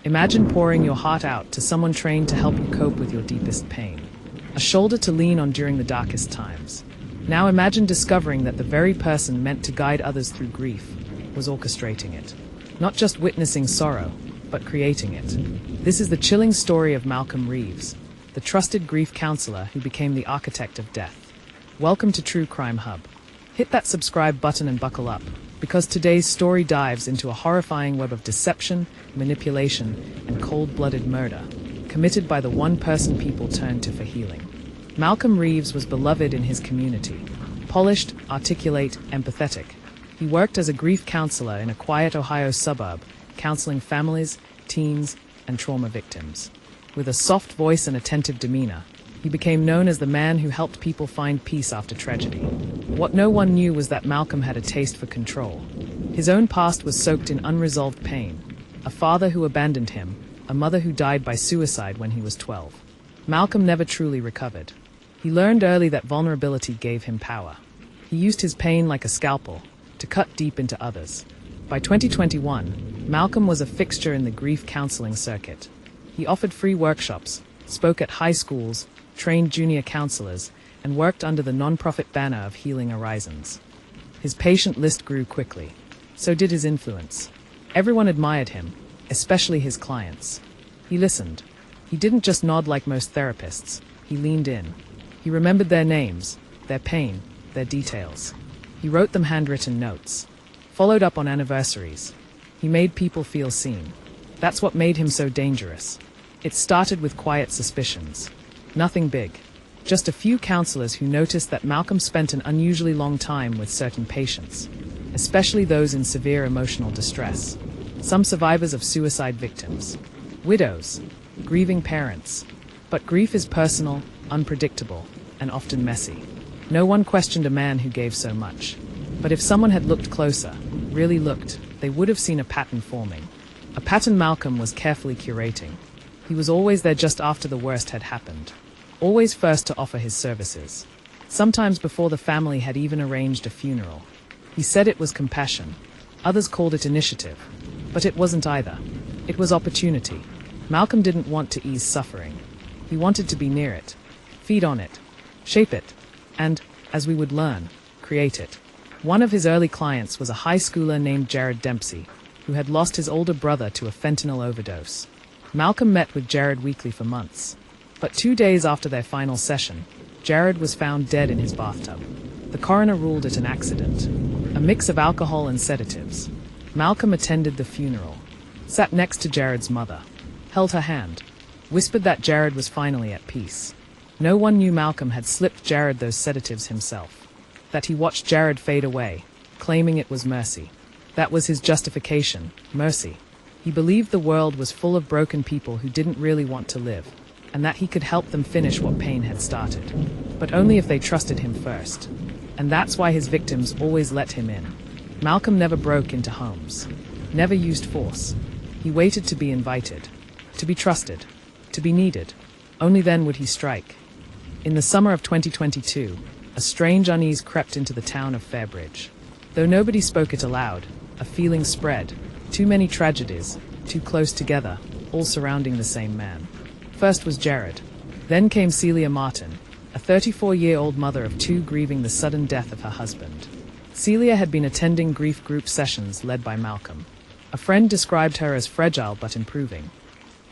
Imagine pouring your heart out to someone trained to help you cope with your deepest pain. A shoulder to lean on during the darkest times. Now imagine discovering that the very person meant to guide others through grief was orchestrating it. Not just witnessing sorrow, but creating it. This is the chilling story of Malcolm Reeves, the trusted grief counselor who became the architect of death. Welcome to True Crime Hub. Hit that subscribe button and buckle up, because today's story dives into a horrifying web of deception, manipulation, and cold-blooded murder, committed by the one person people turn to for healing. Malcolm Reeves was beloved in his community. Polished, articulate, empathetic. He worked as a grief counselor in a quiet Ohio suburb, counseling families, teens, and trauma victims. With a soft voice and attentive demeanor, he became known as the man who helped people find peace after tragedy. What no one knew was that Malcolm had a taste for control. His own past was soaked in unresolved pain. A father who abandoned him, a mother who died by suicide when he was 12. Malcolm never truly recovered. He learned early that vulnerability gave him power. He used his pain like a scalpel to cut deep into others. By 2021, Malcolm was a fixture in the grief counseling circuit. He offered free workshops, spoke at high schools, trained junior counselors, and worked under the nonprofit banner of Healing Horizons. His patient list grew quickly. So did his influence. Everyone admired him, especially his clients. He listened. He didn't just nod like most therapists. He leaned in. He remembered their names, their pain, their details. He wrote them handwritten notes. Followed up on anniversaries. He made people feel seen. That's what made him so dangerous. It started with quiet suspicions. Nothing big. Just a few counselors who noticed that Malcolm spent an unusually long time with certain patients, especially those in severe emotional distress. Some survivors of suicide victims. Widows. Grieving parents. But grief is personal, unpredictable, and often messy. No one questioned a man who gave so much. But if someone had looked closer, really looked, they would have seen a pattern forming. A pattern Malcolm was carefully curating. He was always there just after the worst had happened. Always first to offer his services. Sometimes before the family had even arranged a funeral. He said it was compassion. Others called it initiative. But it wasn't either. It was opportunity. Malcolm didn't want to ease suffering. He wanted to be near it. Feed on it. Shape it. And, as we would learn, create it. One of his early clients was a high schooler named Jared Dempsey, who had lost his older brother to a fentanyl overdose. Malcolm met with Jared weekly for months. But 2 days after their final session, Jared was found dead in his bathtub. The coroner ruled it an accident, a mix of alcohol and sedatives. Malcolm attended the funeral, sat next to Jared's mother, held her hand, whispered that Jared was finally at peace. No one knew Malcolm had slipped Jared those sedatives himself, that he watched Jared fade away, claiming it was mercy. That was his justification, mercy. He believed the world was full of broken people who didn't really want to live, and that he could help them finish what pain had started. But only if they trusted him first. And that's why his victims always let him in. Malcolm never broke into homes, never used force. He waited to be invited, to be trusted, to be needed. Only then would he strike. In the summer of 2022, a strange unease crept into the town of Fairbridge. Though nobody spoke it aloud, a feeling spread. Too many tragedies, too close together, all surrounding the same man. First was Jared. Then came Celia Martin, a 34-year-old mother of two grieving the sudden death of her husband. Celia had been attending grief group sessions led by Malcolm. A friend described her as fragile but improving.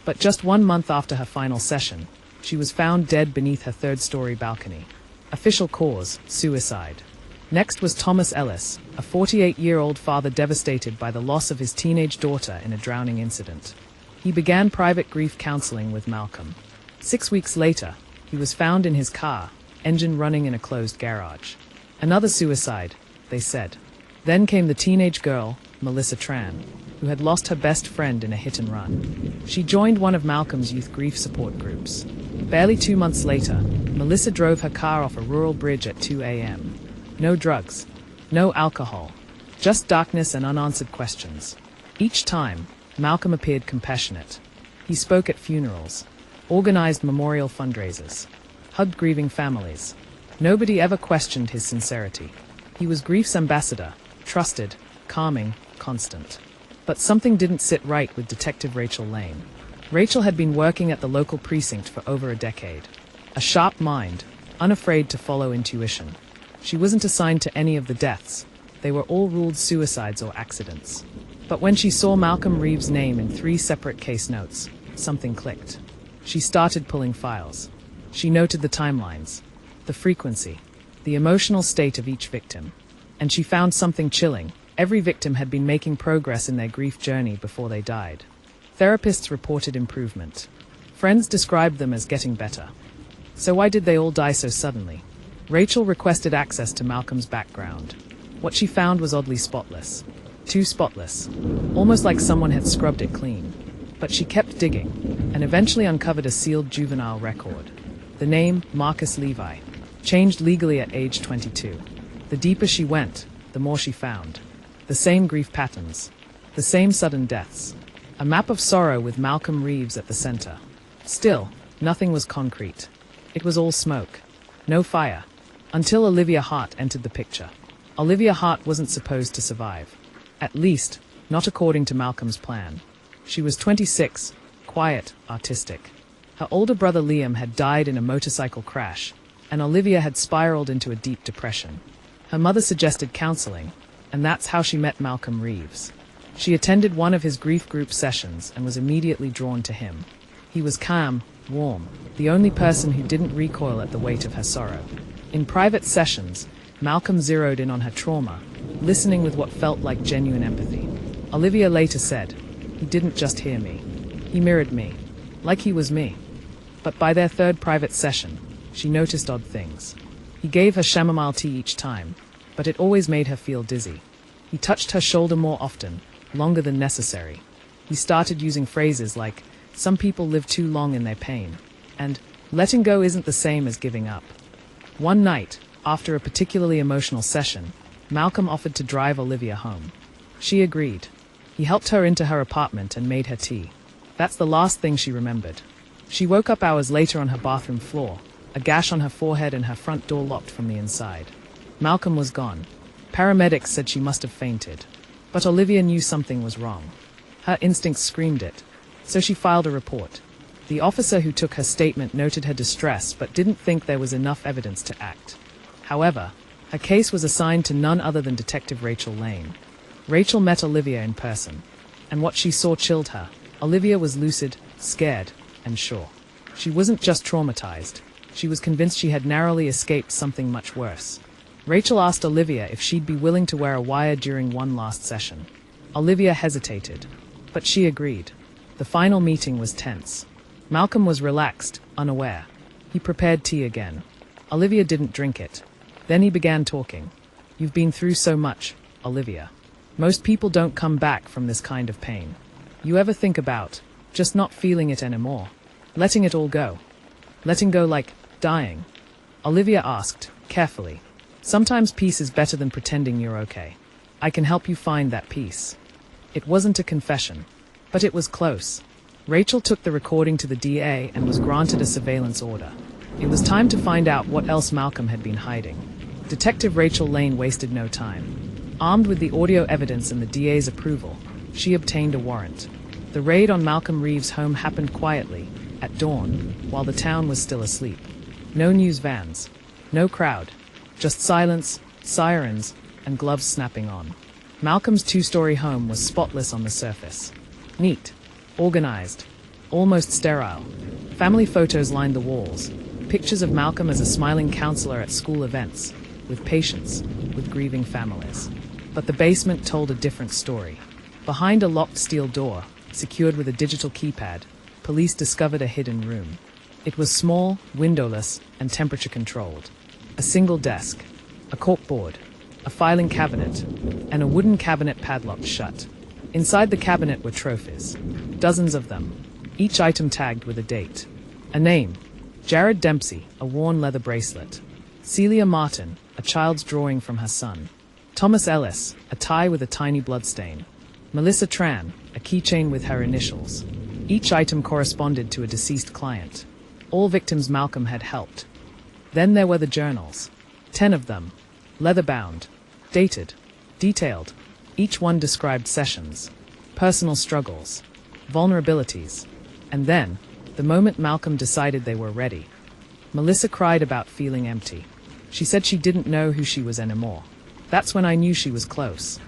But just 1 month after her final session, she was found dead beneath her third-story balcony. Official cause, suicide. Next was Thomas Ellis, a 48-year-old father devastated by the loss of his teenage daughter in a drowning incident. He began private grief counseling with Malcolm. 6 weeks later, he was found in his car, engine running in a closed garage. Another suicide, they said. Then came the teenage girl, Melissa Tran, who had lost her best friend in a hit-and-run. She joined one of Malcolm's youth grief support groups. Barely 2 months later, Melissa drove her car off a rural bridge at 2 a.m. No drugs, no alcohol, just darkness and unanswered questions. Each time, Malcolm appeared compassionate. He spoke at funerals, organized memorial fundraisers, hugged grieving families. Nobody ever questioned his sincerity. He was grief's ambassador, trusted, calming, constant. But something didn't sit right with Detective Rachel Lane. Rachel had been working at the local precinct for over a decade. A sharp mind, unafraid to follow intuition. She wasn't assigned to any of the deaths. They were all ruled suicides or accidents. But when she saw Malcolm Reeves' name in 3 separate case notes, something clicked. She started pulling files. She noted the timelines, the frequency, the emotional state of each victim. And she found something chilling. Every victim had been making progress in their grief journey before they died. Therapists reported improvement. Friends described them as getting better. So why did they all die so suddenly? Rachel requested access to Malcolm's background. What she found was oddly spotless. Too spotless. Almost like someone had scrubbed it clean. But she kept digging, and eventually uncovered a sealed juvenile record. The name, Marcus Levi, changed legally at age 22. The deeper she went, the more she found. The same grief patterns. The same sudden deaths. A map of sorrow with Malcolm Reeves at the center. Still, nothing was concrete. It was all smoke. No fire. Until Olivia Hart entered the picture. Olivia Hart wasn't supposed to survive. At least, not according to Malcolm's plan. She was 26, quiet, artistic. Her older brother Liam had died in a motorcycle crash, and Olivia had spiraled into a deep depression. Her mother suggested counseling, and that's how she met Malcolm Reeves. She attended one of his grief group sessions and was immediately drawn to him. He was calm, warm, the only person who didn't recoil at the weight of her sorrow. In private sessions, Malcolm zeroed in on her trauma, listening with what felt like genuine empathy. Olivia later said, "He didn't just hear me. He mirrored me, like he was me." But by their 3rd private session, she noticed odd things. He gave her chamomile tea each time, but it always made her feel dizzy. He touched her shoulder more often, longer than necessary. He started using phrases like, "Some people live too long in their pain," and "letting go isn't the same as giving up." One night, after a particularly emotional session, Malcolm offered to drive Olivia home. She agreed. He helped her into her apartment and made her tea. That's the last thing she remembered. She woke up hours later on her bathroom floor, a gash on her forehead and her front door locked from the inside. Malcolm was gone. Paramedics said she must have fainted. But Olivia knew something was wrong. Her instincts screamed it. So she filed a report. The officer who took her statement noted her distress but didn't think there was enough evidence to act. However, her case was assigned to none other than Detective Rachel Lane. Rachel met Olivia in person, and what she saw chilled her. Olivia was lucid, scared, and sure. She wasn't just traumatized. She was convinced she had narrowly escaped something much worse. Rachel asked Olivia if she'd be willing to wear a wire during one last session. Olivia hesitated, but she agreed. The final meeting was tense. Malcolm was relaxed, unaware. He prepared tea again. Olivia didn't drink it. Then he began talking. "You've been through so much, Olivia. Most people don't come back from this kind of pain. You ever think about just not feeling it anymore? Letting it all go? Letting go like dying?" Olivia asked, carefully. "Sometimes peace is better than pretending you're okay. I can help you find that peace." It wasn't a confession, but it was close. Rachel took the recording to the DA and was granted a surveillance order. It was time to find out what else Malcolm had been hiding. Detective Rachel Lane wasted no time. Armed with the audio evidence and the DA's approval, she obtained a warrant. The raid on Malcolm Reeves' home happened quietly, at dawn, while the town was still asleep. No news vans, no crowd, just silence, sirens, and gloves snapping on. Malcolm's 2-story home was spotless on the surface. Neat, organized, almost sterile. Family photos lined the walls, pictures of Malcolm as a smiling counselor at school events, with patients, with grieving families. But the basement told a different story. Behind a locked steel door, secured with a digital keypad, police discovered a hidden room. It was small, windowless, and temperature-controlled. A single desk, a corkboard, a filing cabinet, and a wooden cabinet padlocked shut. Inside the cabinet were trophies, dozens of them, each item tagged with a date. A name, Jared Dempsey, a worn leather bracelet. Celia Martin, a child's drawing from her son. Thomas Ellis, a tie with a tiny bloodstain. Melissa Tran, a keychain with her initials. Each item corresponded to a deceased client. All victims Malcolm had helped. Then there were the journals. 10 of them, leather-bound, dated, detailed. Each one described sessions. personal struggles, vulnerabilities. And then, the moment Malcolm decided they were ready, Melissa cried about feeling empty. She said she didn't know who she was anymore. That's when I knew she was close.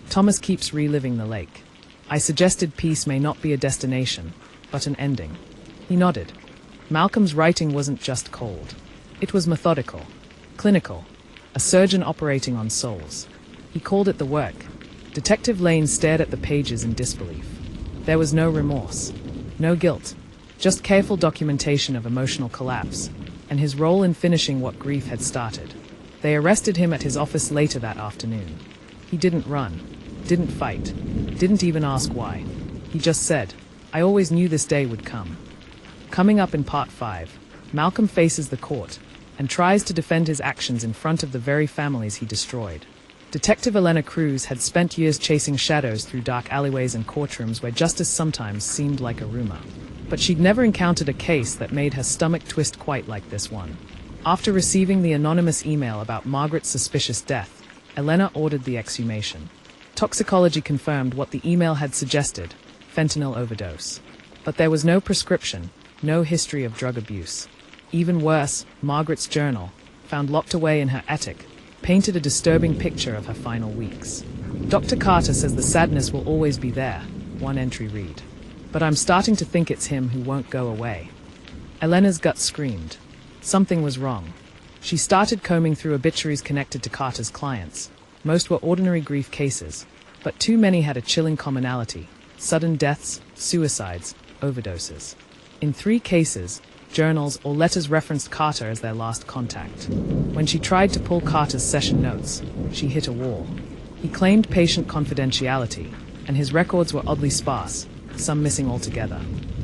Thomas keeps reliving the lake. I suggested peace may not be a destination, but an ending. He nodded. Malcolm's writing wasn't just cold. It was methodical, clinical, a surgeon operating on souls. He called it the work. Detective Lane stared at the pages in disbelief. There was no remorse, no guilt, just careful documentation of emotional collapse, and his role in finishing what grief had started. They arrested him at his office later that afternoon. He didn't run, didn't fight, didn't even ask why. He just said, "I always knew this day would come." Coming up in Part 5, Malcolm faces the court and tries to defend his actions in front of the very families he destroyed. Detective Elena Cruz had spent years chasing shadows through dark alleyways and courtrooms where justice sometimes seemed like a rumor. But she'd never encountered a case that made her stomach twist quite like this one. After receiving the anonymous email about Margaret's suspicious death, Elena ordered the exhumation. Toxicology confirmed what the email had suggested: fentanyl overdose. But there was no prescription, no history of drug abuse. Even worse, Margaret's journal, found locked away in her attic, painted a disturbing picture of her final weeks. Dr. Carter says the sadness will always be there, one entry read. But I'm starting to think it's him who won't go away. Elena's gut screamed. Something was wrong. She started combing through obituaries connected to Carter's clients. Most were ordinary grief cases, but too many had a chilling commonality: sudden deaths, suicides, overdoses. In 3 cases, journals or letters referenced Carter as their last contact. When she tried to pull Carter's session notes, she hit a wall. He claimed patient confidentiality, and his records were oddly sparse, some missing altogether.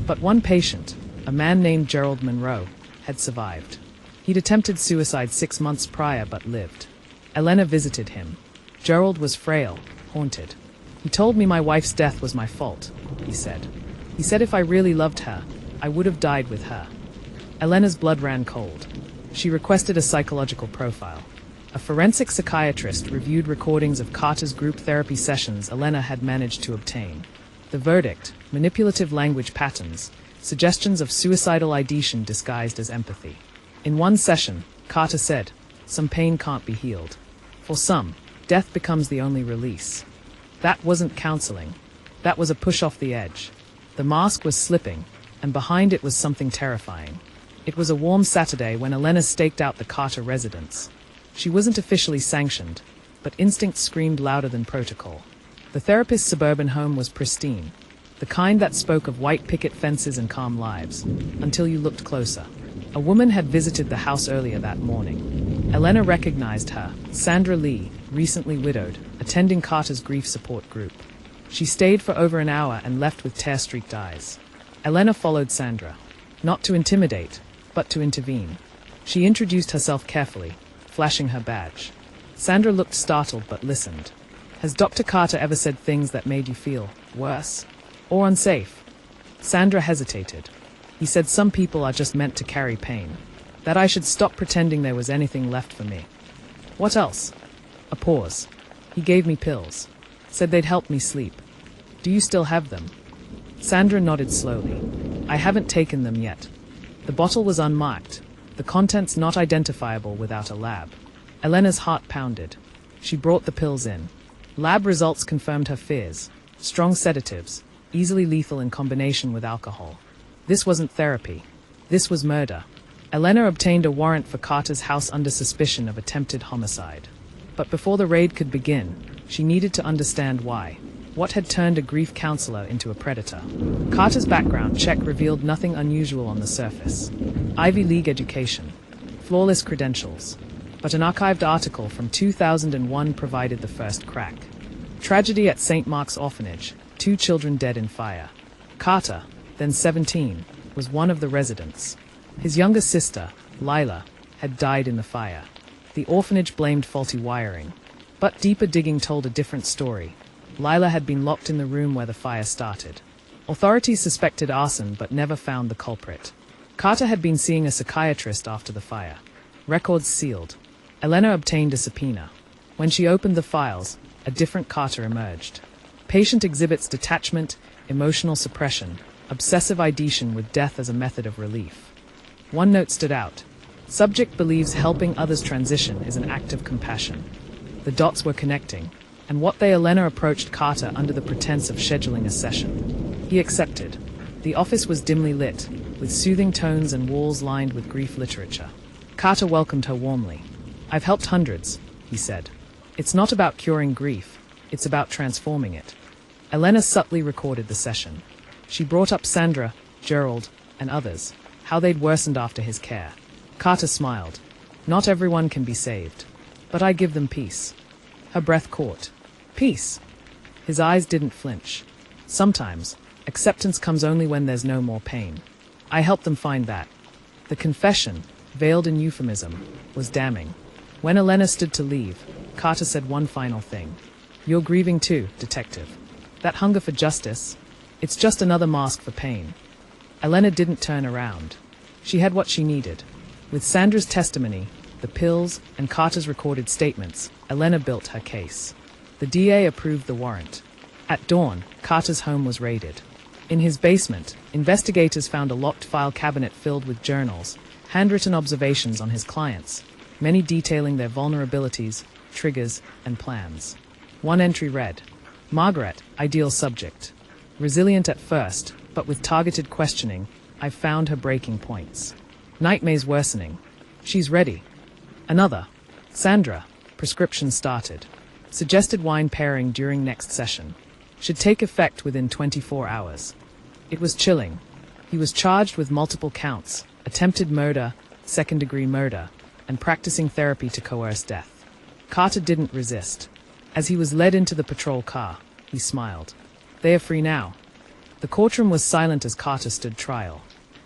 But one patient, a man named Gerald Monroe, had survived. He'd attempted suicide 6 months prior but lived. Elena visited him. Gerald was frail, haunted. "He told me my wife's death was my fault," he said. "He said if I really loved her, I would have died with her." Elena's blood ran cold. She requested a psychological profile. A forensic psychiatrist reviewed recordings of Carter's group therapy sessions Elena had managed to obtain. The verdict: manipulative language patterns, suggestions of suicidal ideation disguised as empathy. In one session, Carter said, "Some pain can't be healed. For some, death becomes the only release." That wasn't counseling. That was a push off the edge. The mask was slipping, and behind it was something terrifying. It was a warm Saturday when Elena staked out the Carter residence. She wasn't officially sanctioned, but instinct screamed louder than protocol. The therapist's suburban home was pristine, the kind that spoke of white picket fences and calm lives, until you looked closer. A woman had visited the house earlier that morning. Elena recognized her, Sandra Lee, recently widowed, attending Carter's grief support group. She stayed for over an hour and left with tear-streaked eyes. Elena followed Sandra, not to intimidate, but to intervene. She introduced herself carefully, flashing her badge. Sandra looked startled but listened. "Has Dr. Carter ever said things that made you feel worse or unsafe?" Sandra hesitated. "He said some people are just meant to carry pain, that I should stop pretending there was anything left for me." "What else?" A pause. "He gave me pills. Said they'd help me sleep. Do you still have them?" Sandra nodded slowly. "I haven't taken them yet." The bottle was unmarked, the contents not identifiable without a lab. Elena's heart pounded. She brought the pills in. Lab results confirmed her fears. Strong sedatives, easily lethal in combination with alcohol. This wasn't therapy. This was murder. Elena obtained a warrant for Carter's house under suspicion of attempted homicide. But before the raid could begin, she needed to understand why. What had turned a grief counselor into a predator? Carter's background check revealed nothing unusual on the surface. Ivy League education, flawless credentials. But an archived article from 2001 provided the first crack. Tragedy at St. Mark's Orphanage, 2 children dead in fire. Carter, then 17, was one of the residents. His younger sister, Lila, had died in the fire. The orphanage blamed faulty wiring. But deeper digging told a different story. Lila had been locked in the room where the fire started. Authorities suspected arson but never found the culprit. Carter had been seeing a psychiatrist after the fire. Records sealed. Elena obtained a subpoena. When she opened the files, a different Carter emerged. Patient exhibits detachment, emotional suppression, obsessive ideation with death as a method of relief. One note stood out. Subject believes helping others transition is an act of compassion. The dots were connecting, and what they Elena approached Carter under the pretense of scheduling a session. He accepted. The office was dimly lit, with soothing tones and walls lined with grief literature. Carter welcomed her warmly. "I've helped hundreds," he said. "It's not about curing grief, it's about transforming it." Elena subtly recorded the session. She brought up Sandra, Gerald, and others, how they'd worsened after his care. Carter smiled. "Not everyone can be saved, but I give them peace." Her breath caught. "Peace?" His eyes didn't flinch. "Sometimes, acceptance comes only when there's no more pain. I helped them find that." The confession, veiled in euphemism, was damning. When Elena stood to leave, Carter said one final thing. "You're grieving too, detective. That hunger for justice, it's just another mask for pain." Elena didn't turn around. She had what she needed. With Sandra's testimony, the pills, and Carter's recorded statements, Elena built her case. The DA approved the warrant. At dawn, Carter's home was raided. In his basement, investigators found a locked file cabinet filled with journals, handwritten observations on his clients, many detailing their vulnerabilities, triggers, and plans. One entry read, "Margaret, ideal subject. Resilient at first, but with targeted questioning, I've found her breaking points. Nightmares worsening. She's ready." Another, "Sandra, prescription started. Suggested wine pairing during next session. Should take effect within 24 hours." It was chilling. He was charged with multiple counts, attempted murder, second-degree murder, and practicing therapy to coerce death. Carter didn't resist. As he was led into the patrol car, he smiled. "They are free now." The courtroom was silent as Carter stood trial.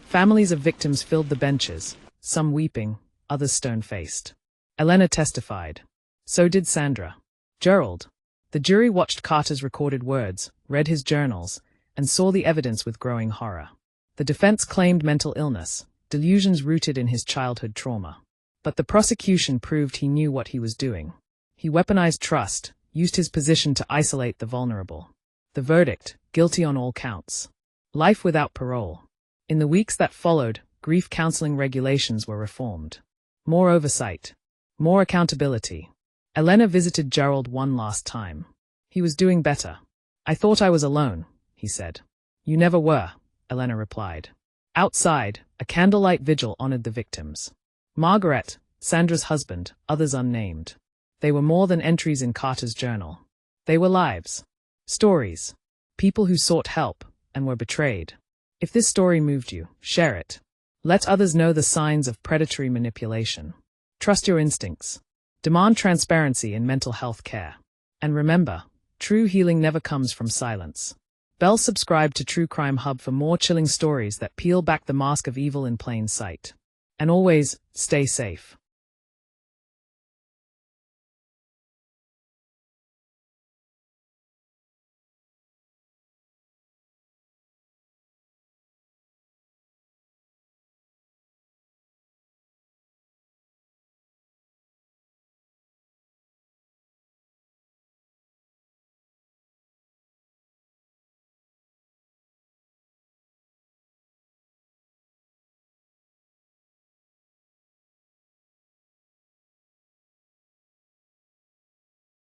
Families of victims filled the benches, some weeping, others stone-faced. Elena testified. So did Sandra. Gerald. The jury watched Carter's recorded words, read his journals, and saw the evidence with growing horror. The defense claimed mental illness, delusions rooted in his childhood trauma. But the prosecution proved he knew what he was doing. He weaponized trust, used his position to isolate the vulnerable. The verdict, guilty on all counts. Life without parole. In the weeks that followed, grief counseling regulations were reformed. More oversight. More accountability. Elena visited Gerald one last time. He was doing better. "I thought I was alone," he said. "You never were," Elena replied. Outside, a candlelight vigil honored the victims. Margaret, Sandra's husband, others unnamed. They were more than entries in Carter's journal. They were lives. Stories. People who sought help and were betrayed. If this story moved you, share it. Let others know the signs of predatory manipulation. Trust your instincts. Demand transparency in mental health care. And remember, true healing never comes from silence. Subscribe to True Crime Hub for more chilling stories that peel back the mask of evil in plain sight. And always, stay safe.